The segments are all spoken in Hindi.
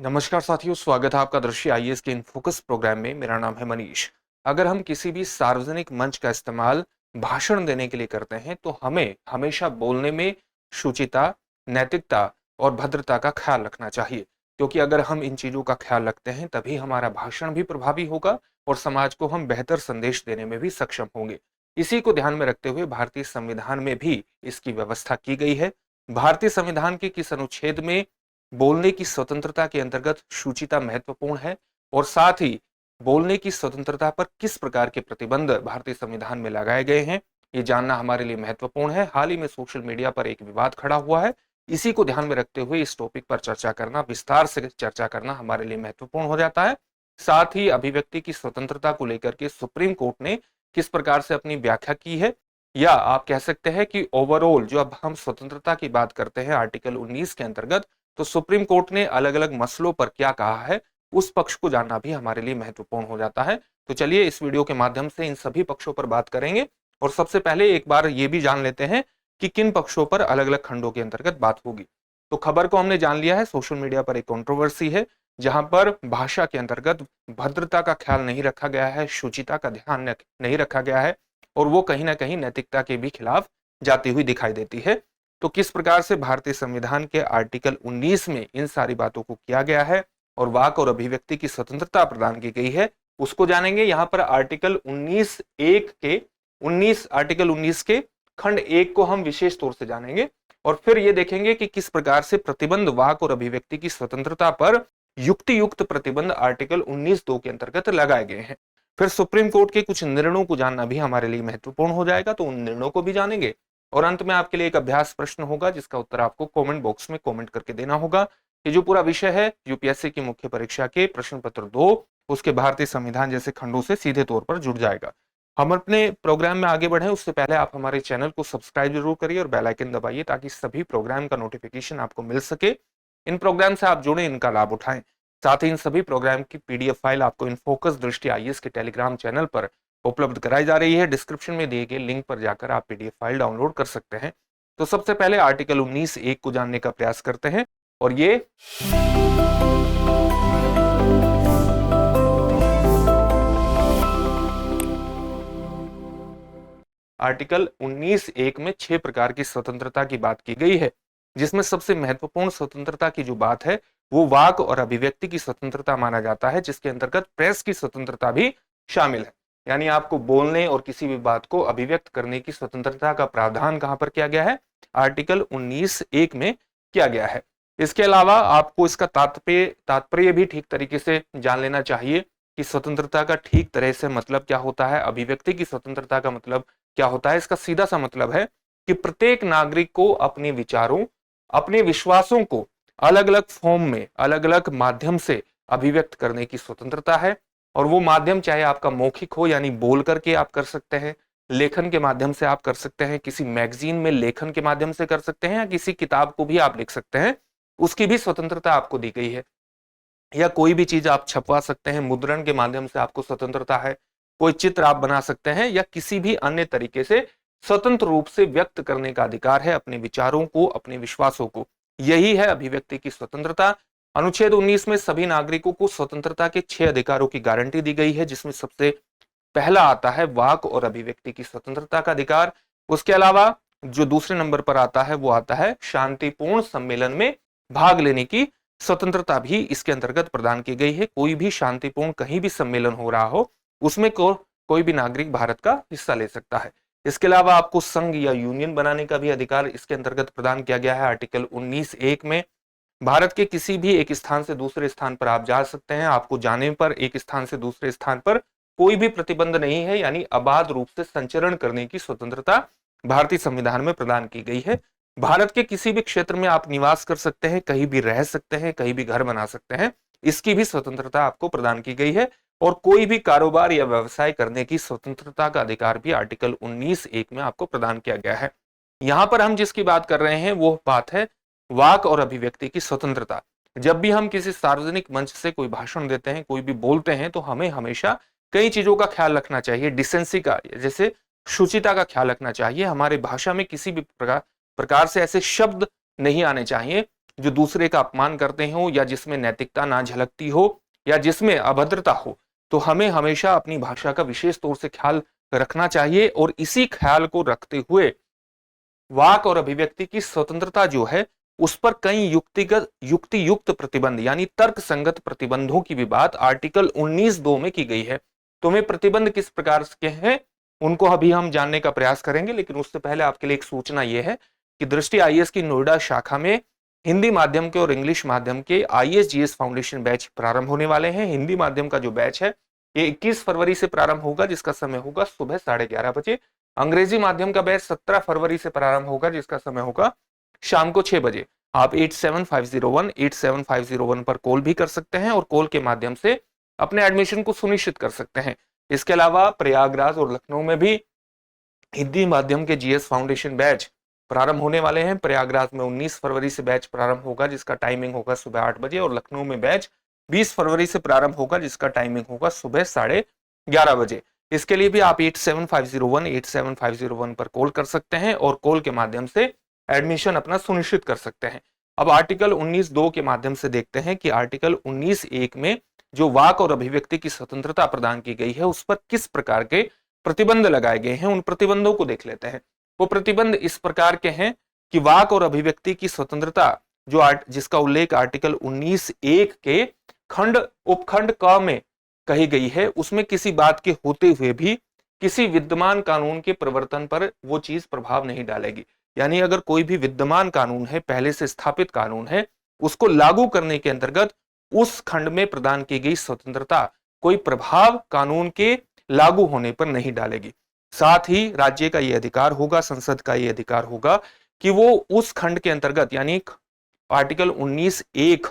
नमस्कार साथियों, स्वागत है आपका दृश्य आईएएस के इन फोकस प्रोग्राम में। मेरा नाम है मनीष। अगर हम किसी भी सार्वजनिक मंच का इस्तेमाल भाषण देने के लिए करते हैं तो हमें हमेशा बोलने में शुचिता, नैतिकता और भद्रता का ख्याल रखना चाहिए, क्योंकि अगर हम इन चीजों का ख्याल रखते हैं तभी हमारा भाषण भी प्रभावी होगा और समाज को हम बेहतर संदेश देने में भी सक्षम होंगे। इसी को ध्यान में रखते हुए भारतीय संविधान में भी इसकी व्यवस्था की गई है। भारतीय संविधान के किस अनुच्छेद में बोलने की स्वतंत्रता के अंतर्गत शुचिता महत्वपूर्ण है और साथ ही बोलने की स्वतंत्रता पर किस प्रकार के प्रतिबंध भारतीय संविधान में लगाए गए हैं, ये जानना हमारे लिए महत्वपूर्ण है। हाल ही में सोशल मीडिया पर एक विवाद खड़ा हुआ है। इसी को ध्यान में रखते हुए इस टॉपिक पर चर्चा करना, विस्तार से चर्चा करना हमारे लिए महत्वपूर्ण हो जाता है। साथ ही अभिव्यक्ति की स्वतंत्रता को लेकर के सुप्रीम कोर्ट ने किस प्रकार से अपनी व्याख्या की है, या आप कह सकते हैं कि ओवरऑल जो अब हम स्वतंत्रता की बात करते हैं आर्टिकल 19 के अंतर्गत, तो सुप्रीम कोर्ट ने अलग अलग मसलों पर क्या कहा है, उस पक्ष को जानना भी हमारे लिए महत्वपूर्ण हो जाता है। तो चलिए इस वीडियो के माध्यम से इन सभी पक्षों पर बात करेंगे और सबसे पहले एक बार ये भी जान लेते हैं कि किन पक्षों पर अलग अलग खंडों के अंतर्गत बात होगी। तो खबर को हमने जान लिया है, सोशल मीडिया पर एक कंट्रोवर्सी है जहां पर भाषा के अंतर्गत भद्रता का ख्याल नहीं रखा गया है, शुचिता का ध्यान नहीं रखा गया है और वो कहीं ना कहीं नैतिकता के भी खिलाफ जाती हुई दिखाई देती है। तो किस प्रकार से भारतीय संविधान के आर्टिकल 19 में इन सारी बातों को किया गया है और वाक और अभिव्यक्ति की स्वतंत्रता प्रदान की गई है, उसको जानेंगे। यहाँ पर आर्टिकल 19 के खंड 1 को हम विशेष तौर से जानेंगे और फिर ये देखेंगे कि किस प्रकार से प्रतिबंध वाक और अभिव्यक्ति की स्वतंत्रता पर युक्ति युक्त प्रतिबंध आर्टिकल 19(2) के अंतर्गत लगाए गए हैं। फिर सुप्रीम कोर्ट के कुछ निर्णयों को जानना भी हमारे लिए महत्वपूर्ण हो जाएगा, तो उन निर्णयों को भी जानेंगे और अंत में आपके लिए एक अभ्यास प्रश्न होगा जिसका उत्तर आपको कमेंट बॉक्स में कमेंट करके देना होगा। ये जो पूरा विषय है यूपीएससी की मुख्य परीक्षा के प्रश्न पत्र 2 उसके भारतीय संविधान जैसे खंडों से सीधे तौर पर जुड़ जाएगा। हम अपने प्रोग्राम में आगे बढ़े उससे पहले आप हमारे चैनल को सब्सक्राइब जरूर करिए और बेल आइकन दबाइए ताकि सभी प्रोग्राम का नोटिफिकेशन आपको मिल सके। इन प्रोग्राम से आप जुड़े, इनका लाभ उठाएं। साथ ही इन सभी प्रोग्राम की पीडीएफ फाइल आपको इन फोकस दृष्टि आईएएस के टेलीग्राम चैनल पर उपलब्ध कराई जा रही है। डिस्क्रिप्शन में दिए गए लिंक पर जाकर आप पीडीएफ फाइल डाउनलोड कर सकते हैं। तो सबसे पहले आर्टिकल 19(1) को जानने का प्रयास करते हैं और ये आर्टिकल 19(1) में 6 प्रकार की स्वतंत्रता की बात की गई है, जिसमें सबसे महत्वपूर्ण स्वतंत्रता की जो बात है वो वाक और अभिव्यक्ति की स्वतंत्रता माना जाता है, जिसके अंतर्गत प्रेस की स्वतंत्रता भी शामिल है। यानी आपको बोलने और किसी भी बात को अभिव्यक्त करने की स्वतंत्रता का प्रावधान कहां पर किया गया है, आर्टिकल 19(1) में किया गया है। इसके अलावा आपको इसका तात्पर्य भी ठीक तरीके से जान लेना चाहिए कि स्वतंत्रता का ठीक तरह से मतलब क्या होता है, अभिव्यक्ति की स्वतंत्रता का मतलब क्या होता है। इसका सीधा सा मतलब है कि प्रत्येक नागरिक को अपने विचारों, अपने विश्वासों को अलग अलग फॉर्म में, अलग अलग माध्यम से अभिव्यक्त करने की स्वतंत्रता है। और वो माध्यम चाहे आपका मौखिक हो, यानी बोल करके आप कर सकते हैं, लेखन के माध्यम से आप कर सकते हैं, किसी मैगजीन में लेखन के माध्यम से कर सकते हैं, या किसी किताब को भी आप लिख सकते हैं, उसकी भी स्वतंत्रता आपको दी गई है। या कोई भी चीज आप छपवा सकते हैं, मुद्रण के माध्यम से आपको स्वतंत्रता है। कोई चित्र आप बना सकते हैं या किसी भी अन्य तरीके से स्वतंत्र रूप से व्यक्त करने का अधिकार है अपने विचारों को, अपने विश्वासों को। यही है अभिव्यक्ति की स्वतंत्रता। अनुच्छेद 19 में सभी नागरिकों को स्वतंत्रता के 6 अधिकारों की गारंटी दी गई है, जिसमें सबसे पहला आता है वाक और अभिव्यक्ति की स्वतंत्रता का अधिकार। उसके अलावा जो दूसरे नंबर पर आता है वो आता है शांतिपूर्ण सम्मेलन में भाग लेने की स्वतंत्रता भी इसके अंतर्गत प्रदान की गई है। कोई भी शांतिपूर्ण कहीं भी सम्मेलन हो रहा हो उसमें कोई भी नागरिक भारत का हिस्सा ले सकता है। इसके अलावा आपको संघ या यूनियन बनाने का भी अधिकार इसके अंतर्गत प्रदान किया गया है। आर्टिकल 19(1) में भारत के किसी भी एक स्थान से दूसरे स्थान पर आप जा सकते हैं। आपको जाने पर एक स्थान से दूसरे स्थान पर कोई भी प्रतिबंध नहीं है, यानी अबाध रूप से संचरण करने की स्वतंत्रता भारतीय संविधान में प्रदान की गई है। भारत के किसी भी क्षेत्र में आप निवास कर सकते हैं, कहीं भी रह सकते हैं, कहीं भी घर बना सकते हैं, इसकी भी स्वतंत्रता आपको प्रदान की गई है। और कोई भी कारोबार या व्यवसाय करने की स्वतंत्रता का अधिकार भी आर्टिकल 19(1) में आपको प्रदान किया गया है। यहां पर हम जिसकी बात कर रहे हैं वो बात है वाक और अभिव्यक्ति की स्वतंत्रता। जब भी हम किसी सार्वजनिक मंच से कोई भाषण देते हैं, कोई भी बोलते हैं, तो हमें हमेशा कई चीजों का ख्याल रखना चाहिए। डिसेंसी का, जैसे शुचिता का ख्याल रखना चाहिए। हमारे भाषा में किसी भी प्रकार से ऐसे शब्द नहीं आने चाहिए जो दूसरे का अपमान करते हो या जिसमें नैतिकता ना झलकती हो या जिसमें अभद्रता हो, तो हमें हमेशा अपनी भाषा का विशेष तौर से ख्याल रखना चाहिए और इसी ख्याल को रखते हुए वाक और अभिव्यक्ति की स्वतंत्रता जो है उस पर कई युक्ति युक्त प्रतिबंध यानी तर्क संगत प्रतिबंधों की भी बात आर्टिकल 19(2) में की गई है। तो वे प्रतिबंध किस प्रकार के हैं उनको अभी हम जानने का प्रयास करेंगे, लेकिन उससे पहले आपके लिए एक सूचना यह है कि दृष्टि आईएएस की नोएडा शाखा में हिंदी माध्यम के और इंग्लिश माध्यम के आईएएस जीएस फाउंडेशन बैच प्रारंभ होने वाले हैं। हिंदी माध्यम का जो बैच है ये 21 फरवरी से प्रारंभ होगा, जिसका समय होगा सुबह 11:30 बजे। अंग्रेजी माध्यम का बैच 17 फरवरी से प्रारंभ होगा, जिसका समय होगा शाम को 6 बजे। आप 8750187501 पर कॉल भी कर सकते हैं और कॉल के माध्यम से अपने एडमिशन को सुनिश्चित कर सकते हैं। इसके अलावा प्रयागराज और लखनऊ में भी हिंदी माध्यम के जीएस फाउंडेशन बैच प्रारंभ होने वाले हैं। प्रयागराज में 19 फरवरी से बैच प्रारंभ होगा, जिसका टाइमिंग होगा सुबह 8 बजे, और लखनऊ में बैच 20 फरवरी से प्रारंभ होगा, जिसका टाइमिंग होगा सुबह 11:30 बजे। इसके लिए भी आप 8750187501 पर कॉल कर सकते हैं और कॉल के माध्यम से एडमिशन अपना सुनिश्चित कर सकते हैं। अब आर्टिकल 19(2) के माध्यम से देखते हैं कि आर्टिकल 19(1) में जो वाक और अभिव्यक्ति की स्वतंत्रता प्रदान की गई है उस पर किस प्रकार के प्रतिबंध लगाए गए हैं, उन प्रतिबंधों को देख लेते हैं। वो प्रतिबंध इस प्रकार के हैं कि वाक और अभिव्यक्ति की स्वतंत्रता जिसका उल्लेख आर्टिकल 19(1) के खंड उपखंड क में कही गई है, उसमें किसी बात के होते हुए भी किसी विद्यमान कानून के प्रवर्तन पर वो चीज प्रभाव नहीं डालेगी। यानी अगर कोई भी विद्यमान कानून है, पहले से स्थापित कानून है, उसको लागू करने के अंतर्गत उस खंड में प्रदान की गई स्वतंत्रता कोई प्रभाव कानून के लागू होने पर नहीं डालेगी। साथ ही राज्य का यह अधिकार होगा, संसद का यह अधिकार होगा कि वो उस खंड के अंतर्गत यानी आर्टिकल 19(1)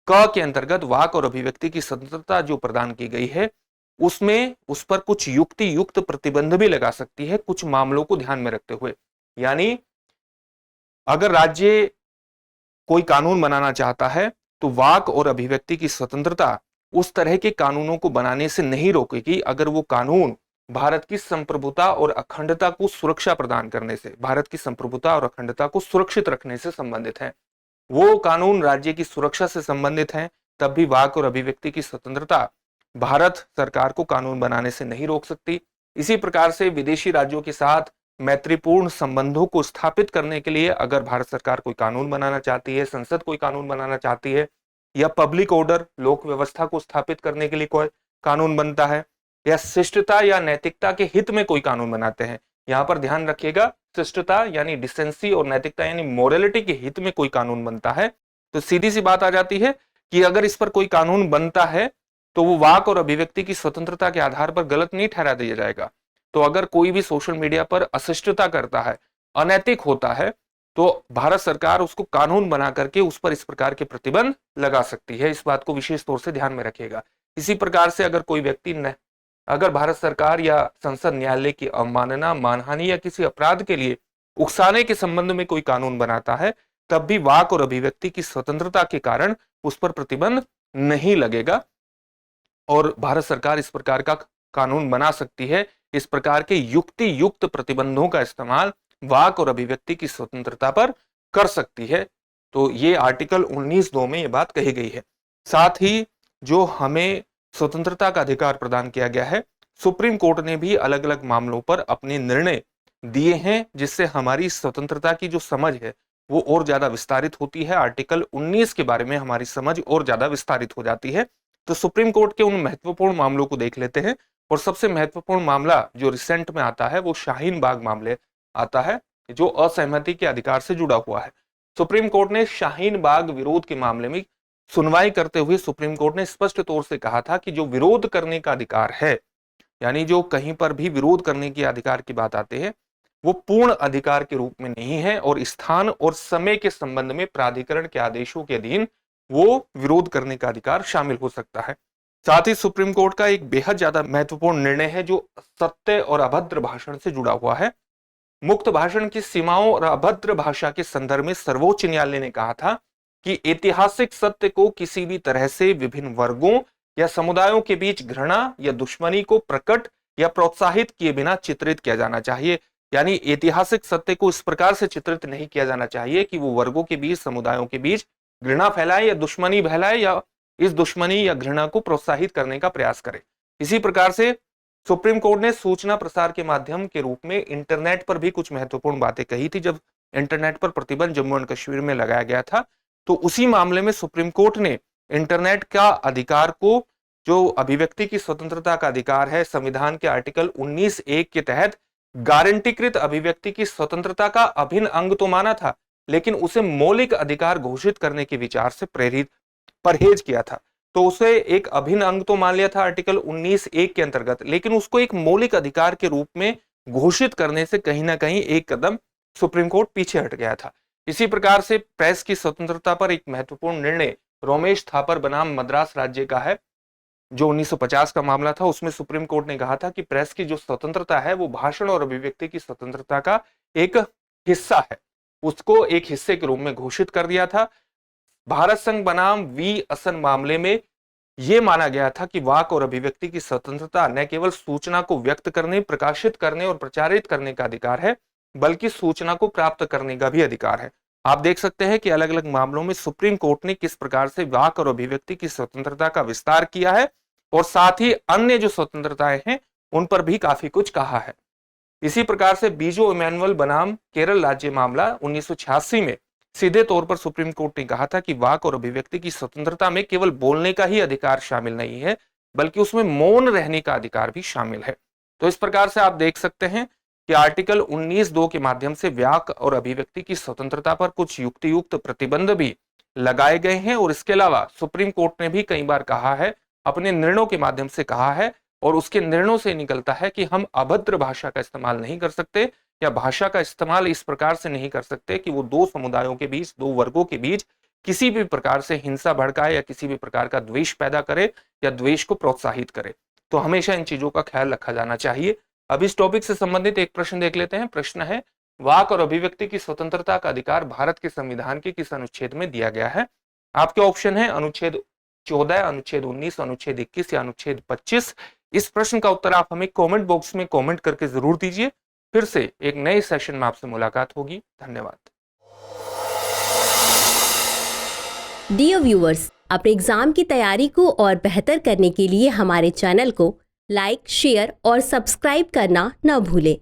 क के अंतर्गत वाक और अभिव्यक्ति की स्वतंत्रता जो प्रदान की गई है उसमें उस पर कुछ युक्ति युक्त प्रतिबंध भी लगा सकती है, कुछ मामलों को ध्यान में रखते हुए। यानी अगर राज्य कोई कानून बनाना चाहता है तो वाक और अभिव्यक्ति की स्वतंत्रता उस तरह के कानूनों को बनाने से नहीं रोकेगी अगर वो कानून भारत की संप्रभुता और अखंडता को सुरक्षा प्रदान करने से, भारत की संप्रभुता और अखंडता को सुरक्षित रखने से संबंधित है। वो कानून राज्य की सुरक्षा से संबंधित है, तब भी वाक और अभिव्यक्ति की स्वतंत्रता भारत सरकार को कानून बनाने से नहीं रोक सकती। इसी प्रकार से विदेशी राज्यों के साथ मैत्रीपूर्ण संबंधों को स्थापित करने के लिए अगर भारत सरकार कोई कानून बनाना चाहती है, संसद कोई कानून बनाना चाहती है, या पब्लिक ऑर्डर लोक व्यवस्था को स्थापित करने के लिए कोई कानून बनता है, या शिष्टता या नैतिकता के हित में कोई कानून बनाते हैं, यहां पर ध्यान रखिएगा शिष्टता यानी डिसेंसी और नैतिकता यानी मोरालिटी के हित में कोई कानून बनता है, तो सीधी सी बात आ जाती है कि अगर इस पर कोई कानून बनता है तो वो वाक और अभिव्यक्ति की स्वतंत्रता के आधार पर गलत नहीं ठहरा दिया जाएगा। तो अगर कोई भी सोशल मीडिया पर अशिष्टता करता है, अनैतिक होता है, तो भारत सरकार उसको कानून बना करके उस पर इस प्रकार के प्रतिबंध लगा सकती है। इस बात को विशेष तौर से ध्यान में रखिएगा। इसी प्रकार से अगर कोई व्यक्ति अगर भारत सरकार या संसद न्यायालय की अवमानना, मानहानि या किसी अपराध के लिए उकसाने के संबंध में कोई कानून बनाता है, तब भी वाक और अभिव्यक्ति की स्वतंत्रता के कारण उस पर प्रतिबंध नहीं लगेगा और भारत सरकार इस प्रकार का कानून बना सकती है। इस प्रकार के युक्ति युक्त प्रतिबंधों का इस्तेमाल वाक और अभिव्यक्ति की स्वतंत्रता पर कर सकती है। तो ये आर्टिकल 19(2) में ये बात कही गई है। साथ ही जो हमें स्वतंत्रता का अधिकार प्रदान किया गया है, सुप्रीम कोर्ट ने भी अलग अलग मामलों पर अपने निर्णय दिए हैं, जिससे हमारी स्वतंत्रता की जो समझ है वो और ज्यादा विस्तारित होती है। आर्टिकल 19 के बारे में हमारी समझ और ज्यादा विस्तारित हो जाती है। तो सुप्रीम कोर्ट के उन महत्वपूर्ण मामलों को देख लेते हैं और सबसे महत्वपूर्ण मामला जो रिसेंट में आता है वो शाहीन बाग मामले आता है, जो असहमति के अधिकार से जुड़ा हुआ है। सुप्रीम कोर्ट ने शाहीन बाग विरोध के मामले में सुनवाई करते हुए सुप्रीम कोर्ट ने स्पष्ट तौर से कहा था कि जो विरोध करने का अधिकार है, यानी जो कहीं पर भी विरोध करने के अधिकार की बात आती है, वो पूर्ण अधिकार के रूप में नहीं है और स्थान और समय के संबंध में प्राधिकरण के आदेशों के अधीन वो विरोध करने का अधिकार शामिल हो सकता है। साथ ही सुप्रीम कोर्ट का एक बेहद ज्यादा महत्वपूर्ण निर्णय है जो सत्य और अभद्र भाषण से जुड़ा हुआ है। मुक्त भाषण की सीमाओं और अभद्र भाषा के संदर्भ में सर्वोच्च न्यायालय ने कहा था कि ऐतिहासिक सत्य को किसी भी तरह से विभिन्न वर्गों या समुदायों के बीच घृणा या दुश्मनी को प्रकट या प्रोत्साहित किए बिना चित्रित किया जाना चाहिए। यानी ऐतिहासिक सत्य को इस प्रकार से चित्रित नहीं किया जाना चाहिए कि वो वर्गों के बीच, समुदायों के बीच घृणा फैलाए या दुश्मनी फैलाए या इस दुश्मनी या घृणा को प्रोत्साहित करने का प्रयास करे। इसी प्रकार से सुप्रीम कोर्ट ने सूचना प्रसार के माध्यम के रूप में इंटरनेट पर भी कुछ महत्वपूर्ण बातें कही थी। जब इंटरनेट पर प्रतिबंध जम्मू एंड कश्मीर में लगाया गया था, तो उसी मामले में सुप्रीम कोर्ट ने इंटरनेट का अधिकार को, जो अभिव्यक्ति की स्वतंत्रता का अधिकार है, संविधान के आर्टिकल 19(1) के तहत गारंटीकृत अभिव्यक्ति की स्वतंत्रता का अभिन्न अंग तो माना था, लेकिन उसे मौलिक अधिकार घोषित करने के विचार से परहेज किया था। तो उसे एक अभिन्न अंग तो मान लिया था आर्टिकल 19(1) के अंतर्गत, लेकिन उसको एक मौलिक अधिकार के रूप में घोषित करने से कहीं ना कहीं एक कदम सुप्रीम कोर्ट पीछे हट गया था। इसी प्रकार से प्रेस की स्वतंत्रता पर एक महत्वपूर्ण निर्णय रोमेश थापर बनाम मद्रास राज्य का है, जो 1950 का मामला था। उसमें सुप्रीम कोर्ट ने कहा था कि प्रेस की जो स्वतंत्रता है वो भाषण और अभिव्यक्ति की स्वतंत्रता का एक हिस्सा है, उसको एक हिस्से के रूप में घोषित कर दिया था। भारत संघ बनाम वी असन मामले में यह माना गया था कि वाक और अभिव्यक्ति की स्वतंत्रता न केवल सूचना को व्यक्त करने, प्रकाशित करने और प्रचारित करने का अधिकार है, बल्कि सूचना को प्राप्त करने का भी अधिकार है। आप देख सकते हैं कि अलग अलग मामलों में सुप्रीम कोर्ट ने किस प्रकार से वाक और अभिव्यक्ति की स्वतंत्रता का विस्तार किया है और साथ ही अन्य जो स्वतंत्रताएं हैं उन पर भी काफी कुछ कहा है। इसी प्रकार से बीजो इमैनुअल बनाम केरल राज्य मामला 1986 में सीधे तौर पर सुप्रीम कोर्ट ने कहा था कि वाक और अभिव्यक्ति की स्वतंत्रता में केवल बोलने का ही अधिकार शामिल नहीं है, बल्कि उसमें मौन रहने का अधिकार भी शामिल है। तो इस प्रकार से आप देख सकते हैं कि आर्टिकल 19(2) के माध्यम से वाक और अभिव्यक्ति की स्वतंत्रता पर कुछ युक्तियुक्त प्रतिबंध भी लगाए गए हैं। और इसके अलावा सुप्रीम कोर्ट ने भी कई बार कहा है, अपने निर्णयों के माध्यम से कहा है, और उसके निर्णयों से निकलता है कि हम अभद्र भाषा का इस्तेमाल नहीं कर सकते, या भाषा का इस्तेमाल इस प्रकार से नहीं कर सकते कि वो दो समुदायों के बीच, दो वर्गों के बीच किसी भी प्रकार से हिंसा भड़काए या किसी भी प्रकार का द्वेष पैदा करे या द्वेष को प्रोत्साहित करे। तो हमेशा इन चीजों का ख्याल रखा जाना चाहिए। अब इस टॉपिक से संबंधित एक प्रश्न देख लेते हैं। प्रश्न है, वाक और अभिव्यक्ति की स्वतंत्रता का अधिकार भारत के संविधान के किस अनुच्छेद में दिया गया है? आपके ऑप्शन है अनुच्छेद 14, अनुच्छेद 19, अनुच्छेद 21 या अनुच्छेद 25। इस प्रश्न का उत्तर आप हमें कमेंट बॉक्स में कमेंट करके जरूर दीजिए। फिर से एक नए सेशन में आपसे मुलाकात होगी। धन्यवाद। डियर व्यूअर्स, अपने एग्जाम की तैयारी को और बेहतर करने के लिए हमारे चैनल को लाइक, शेयर और सब्सक्राइब करना न भूलें।